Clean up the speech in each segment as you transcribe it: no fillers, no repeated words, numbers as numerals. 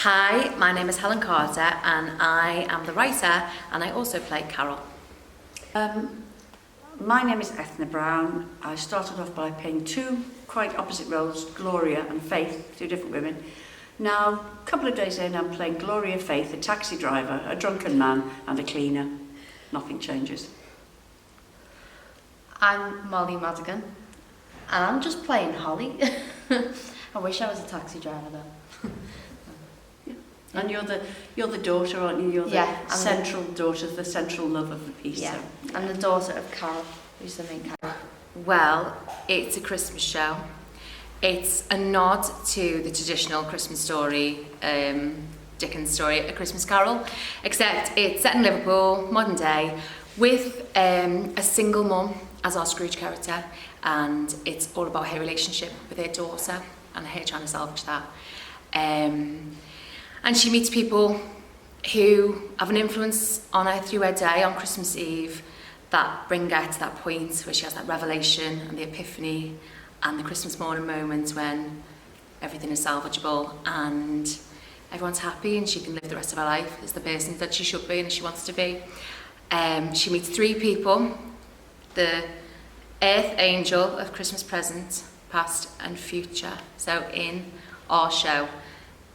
Hi, my name is Helen Carter and I am the writer and I also play Carol. My name is Eithne Browne. I started off by playing two quite opposite roles, Gloria and Faith, two different women. Now, a couple of days in, I'm playing Gloria Faith, a taxi driver, a drunken man and a cleaner. Nothing changes. I'm Molly Madigan and I'm just playing Holly. I wish I was a taxi driver though. And you're the daughter, aren't you? You're the central daughter, the central love of the piece. Yeah, so. I'm the daughter of Carol, who's the main character. Well, it's a Christmas show. It's a nod to the traditional Christmas story, Dickens' story, A Christmas Carol, except it's set in Liverpool, modern day, with a single mum as our Scrooge character, and it's all about her relationship with her daughter and her trying to salvage that. And she meets people who have an influence on her through her day on Christmas Eve that bring her to that point where she has that revelation and the epiphany and the Christmas morning moment when everything is salvageable and everyone's happy and she can live the rest of her life as the person that she should be and she wants to be. She meets three people, the earth angel of Christmas present, past and future. So in our show,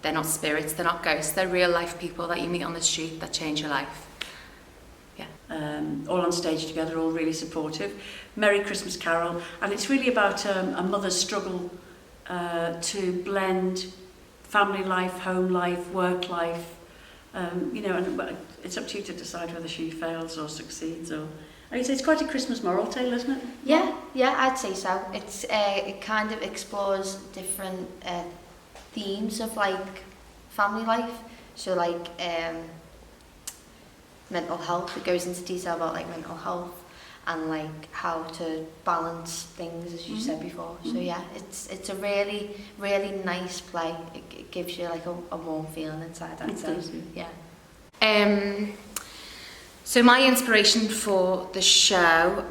they're not spirits, they're not ghosts, they're real life people that you meet on the street that change your life. Yeah. All on stage together, all really supportive. Merry Christmas Carol, and it's really about a mother's struggle to blend family life, home life, work life, and it's up to you to decide whether she fails or succeeds. Or it's quite a Christmas moral tale, isn't it? Yeah, I'd say so. It kind of explores different themes of like family life, so like mental health. It goes into detail about like mental health and like how to balance things, as you said before. So yeah, it's a really nice play. It gives you like a warm feeling inside. I'd say. Yeah. So my inspiration for the show,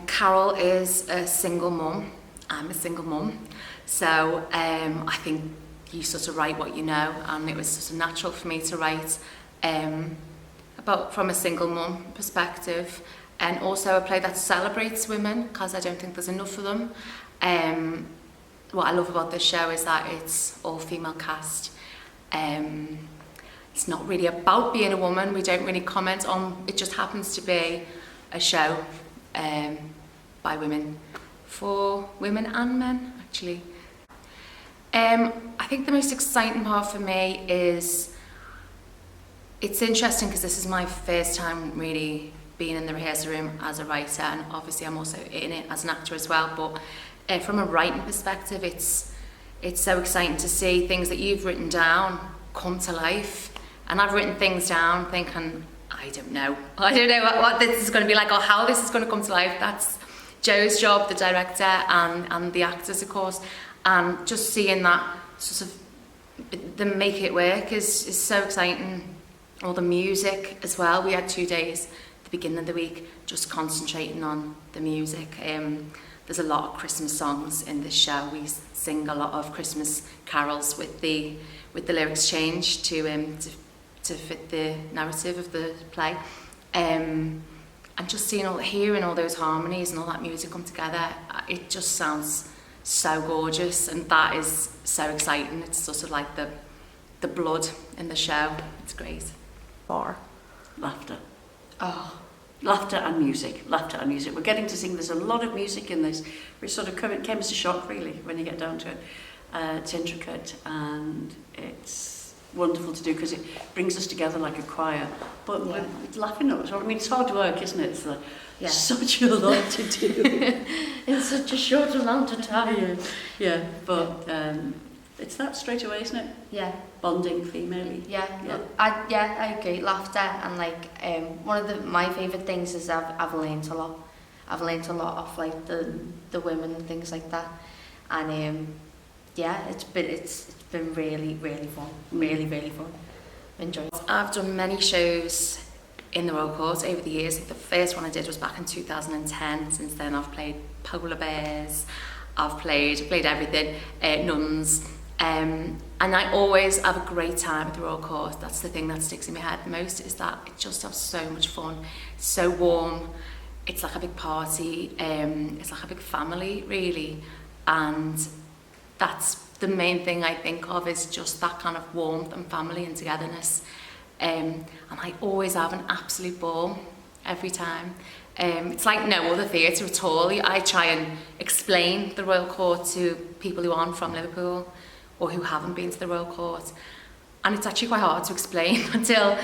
Carol is a single mum. I'm a single mum, so I think you sort of write what you know, and it was sort of natural for me to write about from a single mum perspective, and also a play that celebrates women because I don't think there's enough of them. What I love about this show is that it's all female cast. It's not really about being a woman. We don't really comment on. It just happens to be a show by women for women and men, actually. I think the most exciting part for me is, it's interesting because this is my first time really being in the rehearsal room as a writer, and obviously I'm also in it as an actor as well, but from a writing perspective it's so exciting to see things that you've written down come to life. And I've written things down thinking, I don't know what this is going to be like or how this is going to come to life. That's Joe's job, the director, and the actors, of course. And just seeing that sort of them make it work is so exciting. All the music as well. We had 2 days at the beginning of the week just concentrating on the music. There's a lot of Christmas songs in this show. We sing a lot of Christmas carols with the lyrics changed to fit the narrative of the play. And just hearing all those harmonies and all that music come together, it just sounds so gorgeous, and that is so exciting. It's sort of like the blood in the show. It's great. Laughter. Oh. Laughter and music. We're getting to sing. There's a lot of music in this, which sort of came as a shock really when you get down to it. It's intricate and it's wonderful to do because it brings us together like a choir. But we're laughing at it. I mean, it's hard work, isn't it? It's like such a lot to do in such a short amount of time. Yeah, but it's that straight away, isn't it? Yeah. Bonding female-y. Yeah. I agree. Laughter and like one of my favourite things is I've learned a lot. I've learned a lot of like the women and things like that, and it's been really fun. Really fun. Enjoyed it. I've done many shows in the Royal Court over the years. The first one I did was back in 2010. Since then I've played polar bears, I've played everything, nuns, And I always have a great time at the Royal Court. That's the thing that sticks in my head the most, is that it just has so much fun. It's so warm. It's like a big party. It's like a big family, really. And that's the main thing I think of, is just that kind of warmth and family and togetherness. And I always have an absolute ball every time. It's like no other theatre at all. I try and explain the Royal Court to people who aren't from Liverpool or who haven't been to the Royal Court. And it's actually quite hard to explain until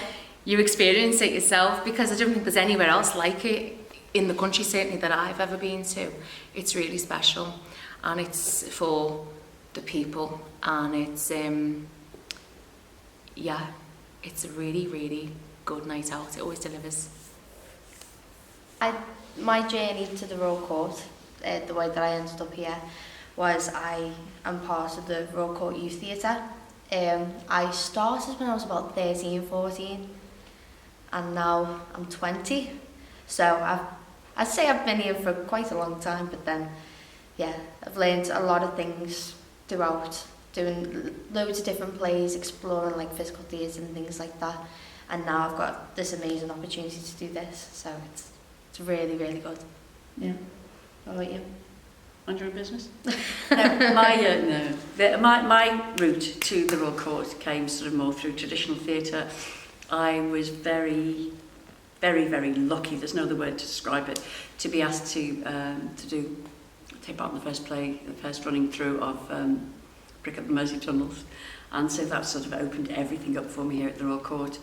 you experience it yourself, because I don't think there's anywhere else like it in the country, certainly, that I've ever been to. It's really special, and it's for the people, and it's yeah, it's a really, really good night out. It always delivers. My journey to the Royal Court, the way that I ended up here, was I am part of the Royal Court Youth Theatre. I started when I was about 13, 14, and now I'm 20. So I'd say I've been here for quite a long time, but then, yeah, I've learned a lot of things throughout, doing loads of different plays, exploring like physical theatre and things like that. And now I've got this amazing opportunity to do this, so it's really, really good. Yeah. How about you? Mind your own business? My route to the Royal Court came sort of more through traditional theatre. I was very, very, very lucky, there's no other word to describe it, to be asked to take part in the first play, the first running through of Brick Up the Mersey Tunnels. And so that sort of opened everything up for me here at the Royal Court.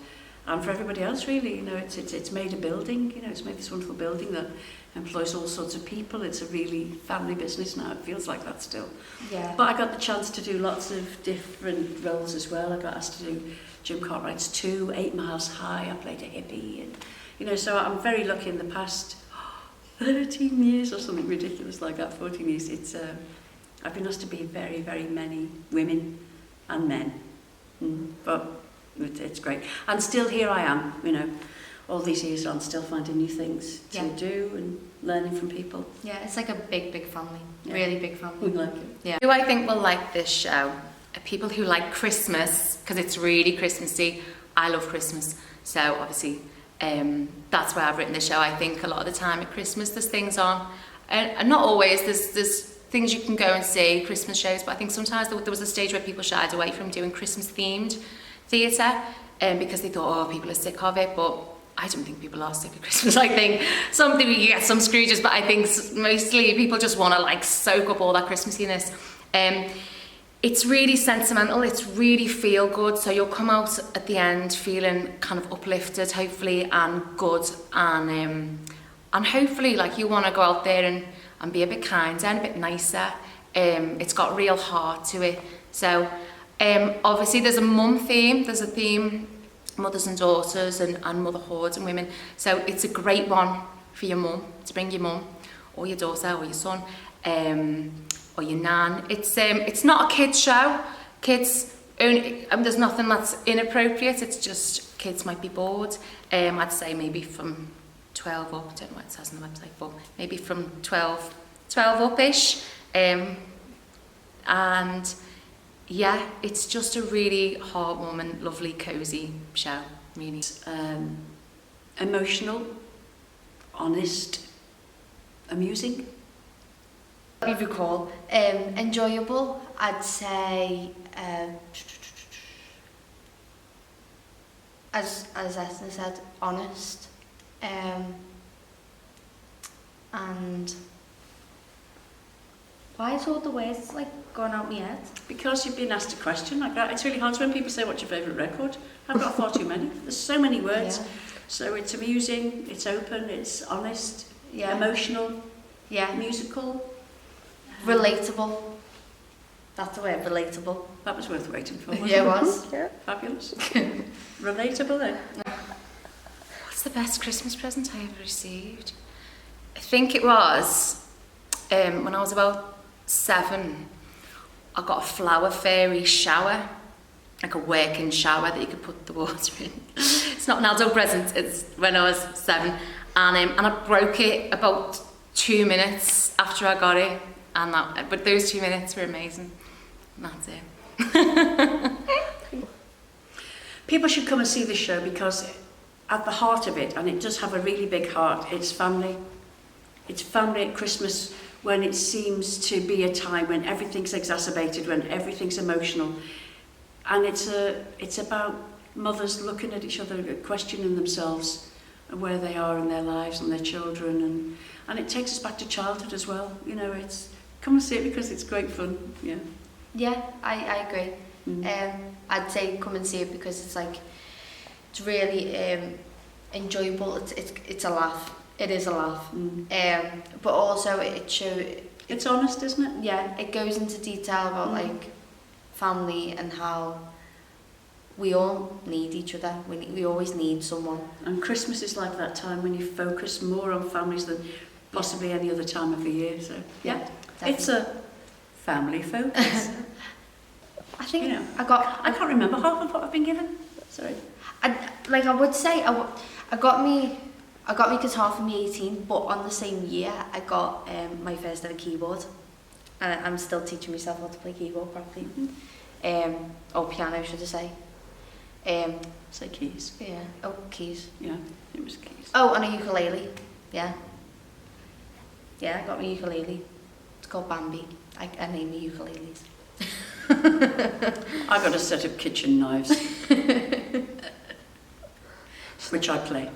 And for everybody else, really, you know, it's made a building, you know, it's made this wonderful building that employs all sorts of people. It's a really family business now, it feels like that still. Yeah. But I got the chance to do lots of different roles as well. I got asked to do Jim Cartwright's 2, 8 Miles High. I played a hippie, and you know, so I'm very lucky in the past 13 years or something ridiculous like that, 14 years. It's I've been asked to be very, very many women and men, but it's great. And still here I am, you know, all these years on, still finding new things to do and learning from people. Yeah, it's like a big, big family. Yeah. Really big family. We like it. Yeah. Who I think will like this show are people who like Christmas, because it's really Christmassy. I love Christmas, so obviously that's why I've written the show. I think a lot of the time at Christmas there's things on, and not always, there's things you can go and see, Christmas shows, but I think sometimes there was a stage where people shied away from doing Christmas themed theatre because they thought, oh, people are sick of it, but I don't think people are sick of Christmas. I think you get some Scrooges, but I think mostly people just want to like soak up all that Christmassiness. It's really sentimental, it's really feel good, so you'll come out at the end feeling kind of uplifted, hopefully, and good, and hopefully like you want to go out there and be a bit kinder and a bit nicer. It's got real heart to it. So obviously there's a mum theme, there's a theme, mothers and daughters and motherhood and women. So it's a great one for your mum, to bring your mum or your daughter or your son or your nan. It's not a kids show. Kids only, there's nothing that's inappropriate, it's just kids might be bored. I'd say maybe from 12 up, I don't know what it says on the website, but maybe from 12 up-ish. And yeah, it's just a really heartwarming, lovely, cosy show, really. Emotional, honest, amusing. What do you recall? Enjoyable, I'd say, as Eithne said, honest, and why is all the words like going out my head? Because you've been asked a question like that. It's really hard when people say, what's your favourite record? I've got far too many. There's so many words. Yeah. So it's amusing, it's open, it's honest, Yeah. emotional, Yeah. musical. Relatable. That's the word, relatable. That was worth waiting for, wasn't Yeah, it was. Fabulous. Relatable then. What's the best Christmas present I ever received? I think it was when I was about 7. I got a flower fairy shower, like a working shower that you could put the water in. It's not an adult present, it's when I was 7. And I broke it about 2 minutes after I got it. But those 2 minutes were amazing. And that's it. People should come and see this show because at the heart of it, and it does have a really big heart, it's family. It's family at Christmas when it seems to be a time when everything's exacerbated, when everything's emotional. And it's about mothers looking at each other, questioning themselves and where they are in their lives and their children. And it takes us back to childhood as well. You know, it's come and see it because it's great fun. Yeah. Yeah, I agree. I'd say come and see it because it's like, it's really enjoyable. It's a laugh. It is a laugh. But also it's honest, isn't it? Yeah, it goes into detail about like family and how we all need each other. We always need someone. And Christmas is like that time when you focus more on families than possibly any other time of the year. So yeah, definitely. It's a family focus. I think, you know, I can't remember half of what I've been given. Sorry. I would say I got me guitar for me 18, but on the same year I got my first ever keyboard, and I'm still teaching myself how to play keyboard properly. Or piano, should I say? Say keys. Yeah. Oh, keys. Yeah, it was keys. Oh, and a ukulele. Yeah. Yeah, I got my ukulele. It's called Bambi. I name my ukuleles. I got a set of kitchen knives, which I play.